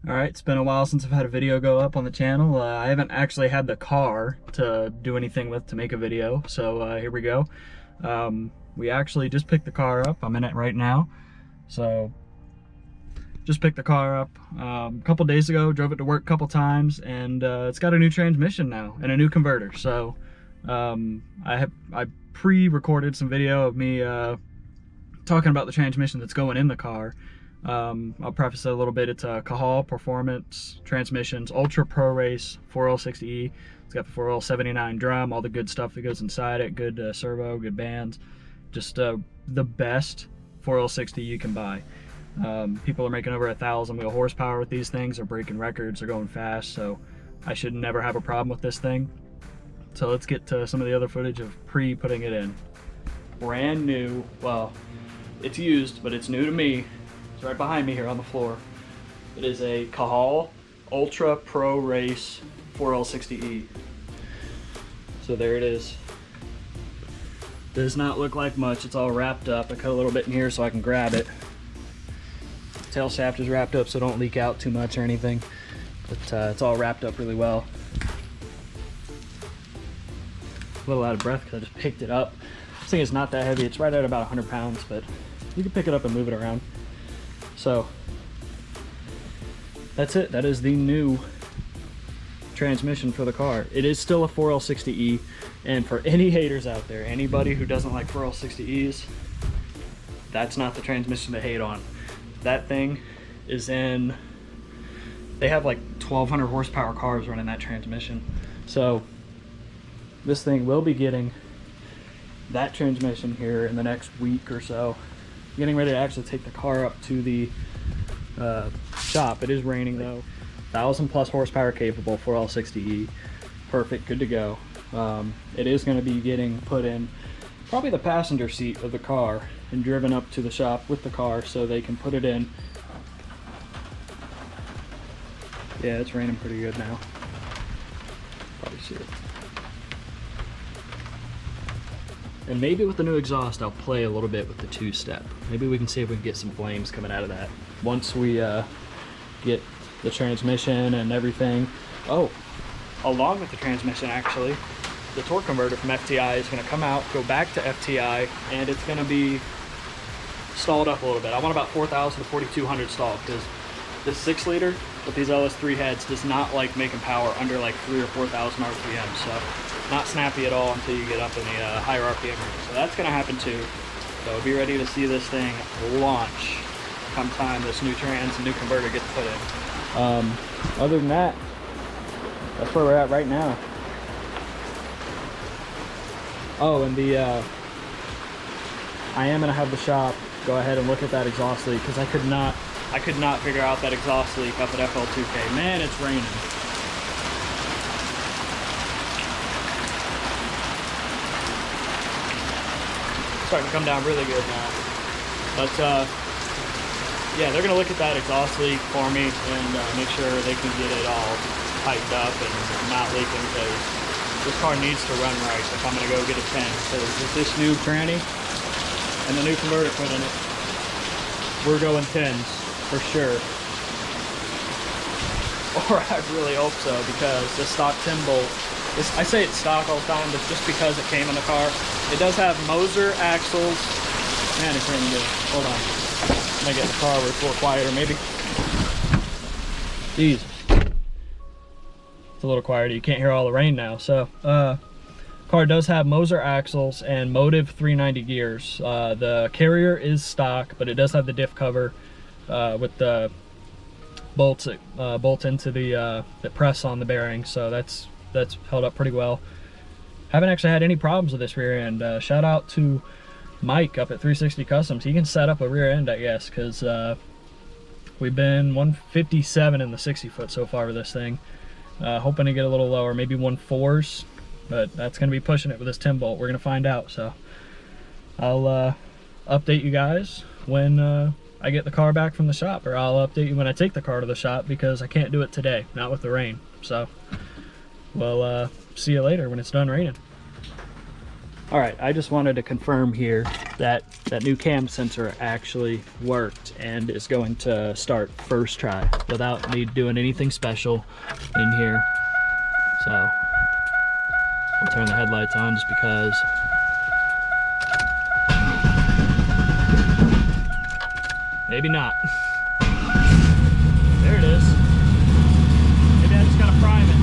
Alright, it's been a while since I've had a video go up on the channel. I haven't actually had the car to do anything with to make a video, so here we go. We actually just picked the car up. I'm in it right now. So, just picked the car up a couple days ago, drove it to work a couple times, and it's got a new transmission now and a new converter. So, I pre-recorded some video of me talking about the transmission that's going in the car. I'll preface it a little bit. It's a Cahal Performance Transmissions Ultra Pro Race 4L60E. It's got the 4L79 drum, all the good stuff that goes inside it, good servo, good bands. Just the best 4L60 you can buy. People are making over 1,000 wheel horsepower with these things. They're breaking records, they're going fast, so I should never have a problem with this thing. So let's get to some of the other footage of pre-putting it in. Brand new, well, it's used, but it's new to me. It's right behind me here on the floor. It is a Cahal Ultra Pro Race 4L60E. So there it is. Does not look like much. It's all wrapped up. I cut a little bit in here so I can grab it. Tail shaft is wrapped up so don't leak out too much or anything. But it's all wrapped up really well. A little out of breath because I just picked it up. This thing is not that heavy. It's right at about 100 pounds, but you can pick it up and move it around. So that's it. That is the new transmission for the car. It is still a 4L60E, and for any haters out there, anybody who doesn't like 4L60Es, that's not the transmission to hate on. That thing is in, they have like 1,200 horsepower cars running that transmission. So this thing will be getting that transmission here in the next week or so. Getting ready to actually take the car up to the shop. It is raining though. 1,000+ horsepower capable 4L60E. Perfect, good to go. It is going to be getting put in probably the passenger seat of the car and driven up to the shop with the car so they can put it in. Yeah, it's raining pretty good now. Probably see it. And maybe with the new exhaust, I'll play a little bit with the two-step. Maybe we can see if we can get some flames coming out of that. Once we get the transmission and everything. Oh, along with the transmission, actually, the torque converter from FTI is going to come out, go back to FTI, and it's going to be stalled up a little bit. I want about 4,000 to 4,200 stalled because this 6-liter with these LS3 heads does not like making power under like 3,000 or 4,000 RPM. So not snappy at all until you get up in the higher RPM range. So that's going to happen too. So be ready to see this thing launch come time this new trans and new converter gets put in. Other than that, that's where we're at right now. Oh, and I am gonna have the shop go ahead and look at that exhaust leak because I could not figure out that exhaust leak up at FL2K. Man, it's raining. Starting to come down really good now. But yeah, they're gonna look at that exhaust leak for me and make sure they can get it all tightened up and not leaking because this car needs to run right if I'm gonna go get a 10. Because with this new tranny and the new converter put in it, we're going 10s for sure. Or I really hope so because the stock 10 bolt, I say it's stock all the time, but just because it came in the car, it does have Moser axles. Man, it's raining good. Hold on. I'm gonna get in the car where it's a little quieter, maybe. Jesus. It's a little quieter. You can't hear all the rain now. So, car does have Moser axles and Motive 390 gears. The carrier is stock, but it does have the diff cover with the bolts that bolt into the that press on the bearing. So that's held up pretty well. Haven't actually had any problems with this rear end. Shout out to Mike up at 360 Customs. He can set up a rear end, I guess, because we've been 157 in the 60 foot so far with this thing. Hoping to get a little lower, maybe 1.4s, but that's going to be pushing it with this 10 bolt. We're going to find out. So I'll update you guys when I get the car back from the shop, or I'll update you when I take the car to the shop because I can't do it today, not with the rain. So we'll see you later when it's done raining. All right, I just wanted to confirm here that that new cam sensor actually worked and is going to start first try without me doing anything special in here. So I'll turn the headlights on just because. Maybe not. There it is. Maybe I just gotta prime it.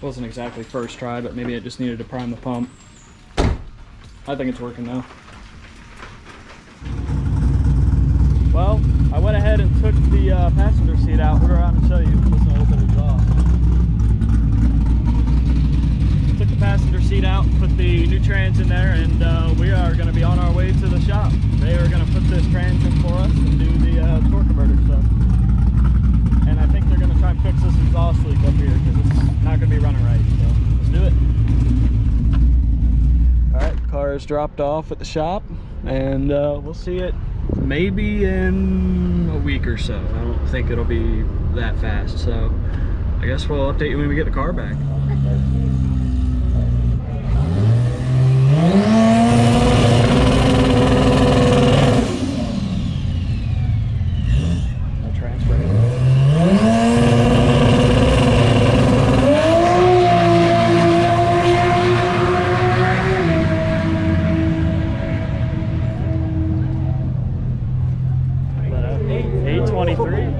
Wasn't exactly first try, but maybe it just needed to prime the pump. I think it's working now. Well, I went ahead and took the passenger seat out. We'll go around and show you. Listen to a little bit of exhaust. Took the passenger seat out, put the new trans in there, and we are going to be on our way to the shop. They are going to put this trans in for us and do the torque converter stuff. And I think they're going to try and fix this exhaust leak up here because it's not going to be running right. So let's do it. All right, the car is dropped off at the shop, and we'll see it maybe in a week or so. I don't think it'll be that fast. So I guess we'll update you when we get the car back.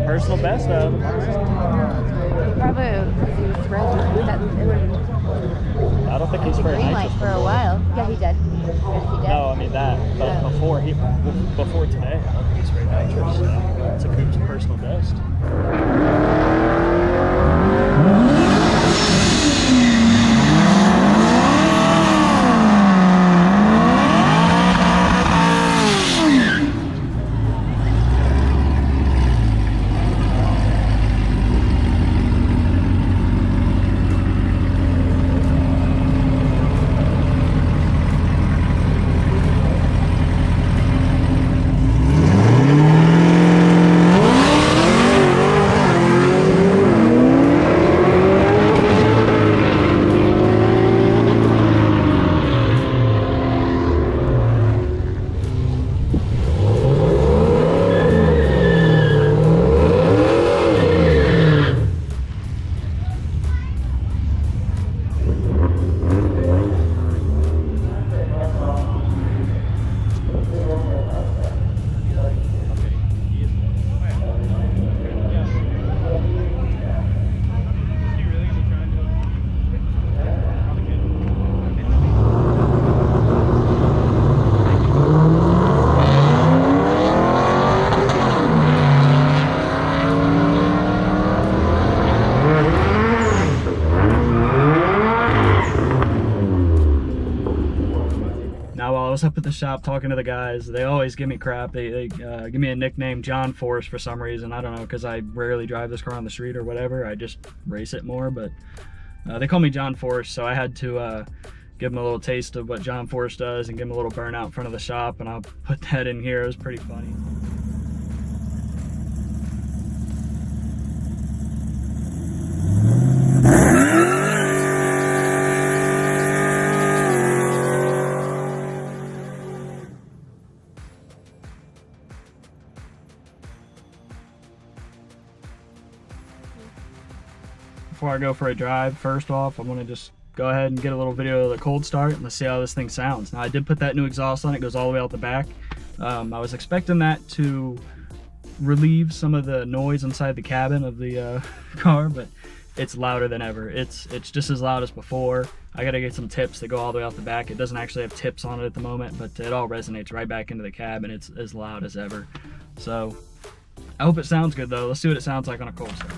Personal best of. Probably because he was spread. I don't think he's sprayed green light for a while. Yeah, he did. Yes, he did. No, I mean that. But before today, I don't think he sprayed nitrous. So it's a Coop's personal best. was up at the shop talking to the guys. They always give me crap. They give me a nickname, John Force, for some reason. I don't know, because I rarely drive this car on the street or whatever. I just race it more, but they call me John Force, so I had to give them a little taste of what John Force does and give them a little burnout in front of the shop, and I'll put that in here. It was pretty funny. before I go for a drive, first off, I'm gonna just go ahead and get a little video of the cold start and let's see how this thing sounds. Now I did put that new exhaust on, it goes all the way out the back. I was expecting that to relieve some of the noise inside the cabin of the car, but it's louder than ever. It's just as loud as before. I gotta get some tips that go all the way out the back. It doesn't actually have tips on it at the moment, but it all resonates right back into the cab and it's as loud as ever. So I hope it sounds good though. Let's see what it sounds like on a cold start.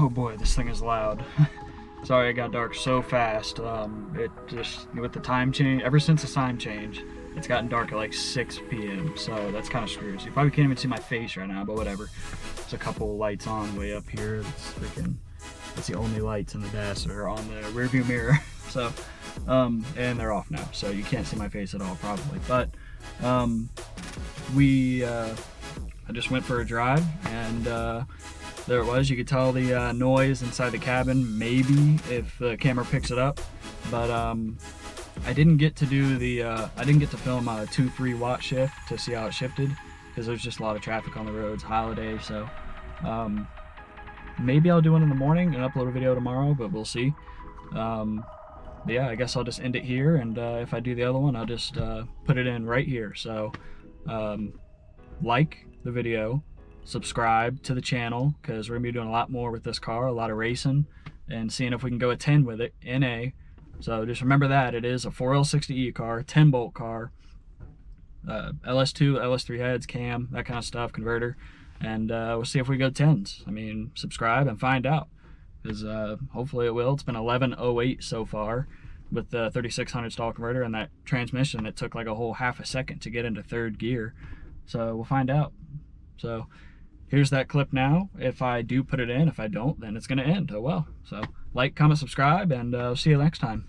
Oh boy, this thing is loud. Sorry it got dark so fast. It just, with the time change, ever since the time change, it's gotten dark at like 6 p.m. So that's kind of screwed. So you probably can't even see my face right now, but whatever. There's a couple lights on way up here. That's the only lights in the dash that are on the rear view mirror. So, and they're off now. So you can't see my face at all probably. But I just went for a drive and there it was. You could tell the noise inside the cabin, maybe if the camera picks it up, but I didn't get to do the I didn't get to film a 2-3 watt shift to see how it shifted because there's just a lot of traffic on the roads, holiday. So maybe I'll do one in the morning and upload a video tomorrow, but we'll see. But yeah, I guess I'll just end it here, and if I do the other one, I'll just put it in right here. So like the video, subscribe to the channel, because we're gonna be doing a lot more with this car, a lot of racing and seeing if we can go a 10 with it, NA. So just remember that it is a 4L60E car, 10 bolt car, LS2, LS3 heads, cam, that kind of stuff, converter, and we'll see if we go 10s. I mean, subscribe and find out, because hopefully it will. It's been 11:08 so far with the 3600 stall converter and that transmission. It took like a whole half a second to get into third gear, so we'll find out. So here's that clip now. If I do put it in, if I don't, then it's gonna end. Oh well. So like, comment, subscribe, and see you next time.